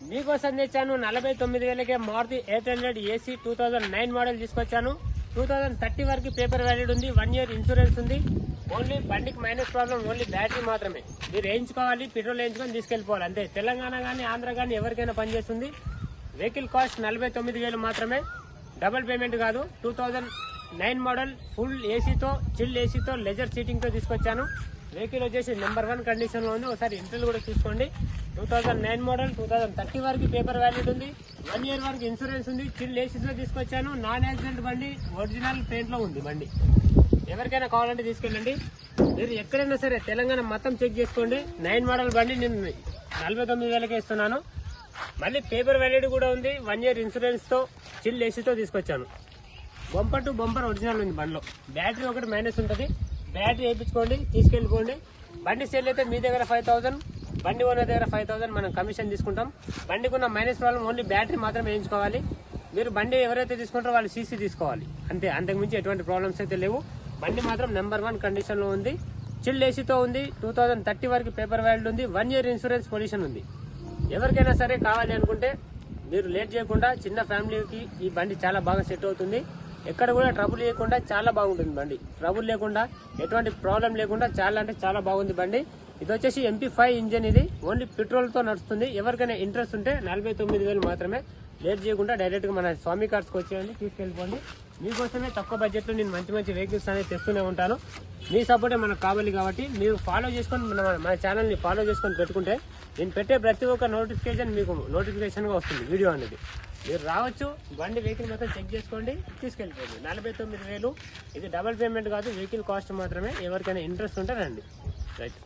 మీకోసం తెచ్చాను 49,000కే Maruti 800 AC 2009 model తీసుకొచ్చాను. 2030 వరకు పేపర్ వ్యాలిడ్ ఉంది. 1 ఇయర్ ఇన్సూరెన్స్ ఉంది. ఓన్లీ బండికి మైనస్ ప్రాబ్లం ఓన్లీ బ్యాటరీ మాత్రమే. మీరు వేయించుకోవాలి, పెట్రోల్ వేయించుకొని తీసుకెళ్లిపోవాలి అంతే. తెలంగాణ కానీ ఆంధ్ర కానీ ఎవరికైనా పనిచేస్తుంది. వెహికల్ కాస్ట్ 49,000 మాత్రమే. డబుల్ పేమెంట్ కాదు. 2009 మోడల్ ఫుల్ ఏసీతో, చిల్ ఏసీతో, లెజర్ సీటింగ్ తో తీసుకొచ్చాను. వెహికల్ వచ్చేసి నెంబర్ 1 కండిషన్ లో ఉంది. ఒకసారి ఇంటర్వ్యూ కూడా చూసుకోండి. 2009 మోడల్ 2030 వరకు పేపర్ వ్యాలిడ్ ఉంది. 1 ఇయర్ వరకు ఇన్సూరెన్స్ ఉంది. చిల్ ఏసీతో తీసుకొచ్చాను. నాన్ యాక్సిడెంట్ బండి, ఒరిజినల్ పెయింట్ లో ఉంది బండి. ఎవరికైనా కావాలంటే తీసుకెళ్ళండి. మీరు ఎక్కడైనా సరే తెలంగాణ మొత్తం చెక్ చేసుకోండి. 9 మోడల్ బండి నేను 49,000కే ఇస్తున్నాను. మళ్ళీ పేపర్ వ్యాలిడ్ కూడా ఉంది. 1 ఇయర్ ఇన్సూరెన్స్ తో, చిల్ ఏసీతో తీసుకొచ్చాను. బంపర్ టు బంపర్ ఒరిజినల్ ఉంది బండిలో. బ్యాటరీ ఒకటి మైనస్ ఉంటుంది. బ్యాటరీ వేయించుకోండి, తీసుకెళ్ళిపోండి. బండి సేల్ అయితే మీ దగ్గర 5,000, బండి ఓనర్ దగ్గర 5,000 మనం కమిషన్ తీసుకుంటాం. బండికి ఉన్న మైనస్ ప్రాబ్లం ఓన్లీ బ్యాటరీ మాత్రం వేయించుకోవాలి. మీరు బండి ఎవరైతే తీసుకుంటారో వాళ్ళు సీసీ తీసుకోవాలి అంతే. అంతకుమించి ఎటువంటి ప్రాబ్లమ్స్ అయితే లేవు. బండి మాత్రం నెంబర్ 1 కండిషన్ లో ఉంది. చిల్ ఏసీతో ఉంది. 2030 వరకు పేపర్ వ్యాలిడ్ ఉంది. 1 ఇయర్ ఇన్సూరెన్స్ పొల్యూషన్ ఉంది. ఎవరికైనా సరే కావాలి అనుకుంటే మీరు లేట్ చేయకుండా, చిన్న ఫ్యామిలీకి ఈ బండి చాలా బాగా సెట్ అవుతుంది. ఎక్కడ కూడా ట్రబుల్ లేకుండా చాలా బాగుంటుంది బండి. ట్రబుల్ లేకుండా, ఎటువంటి ప్రాబ్లం లేకుండా చాలా అంటే చాలా బాగుంది బండి. ఇది వచ్చేసి MP5 ఇంజన్. ఇది ఓన్లీ పెట్రోల్ తో నడుస్తుంది. ఎవరికైనా ఇంట్రెస్ట్ ఉంటే 49,000 మాత్రమే. లేట్ చేయకుండా డైరెక్ట్ గా మన స్వామి కార్స్కి వచ్చేయండి, తీసుకెళ్ళిపోండి. మీకోసమే తక్కువ బడ్జెట్ లో నేను మంచి మంచి వెహికల్స్ అనేది తెస్తూనే ఉంటాను. మీ సపోర్టే మనకు కావాలి కాబట్టి మీరు ఫాలో చేసుకొని మన ఛానల్ ని ఫాలో చేసుకొని పెట్టుకుంటే నేను పెట్టే ప్రతి ఒక్క నోటిఫికేషన్ మీకు నోటిఫికేషన్ గా వస్తుంది. వీడియో అనేది మీరు రావచ్చు, బండి వెహికల్ మొత్తం చెక్ చేసుకోండి, తీసుకెళ్ళిపోండి. 49,000 ఇది డబుల్ పేమెంట్ కాదు, వెహికల్ కాస్ట్ మాత్రమే. ఎవరికైనా ఇంట్రెస్ట్ ఉంటే రండి. రైట్.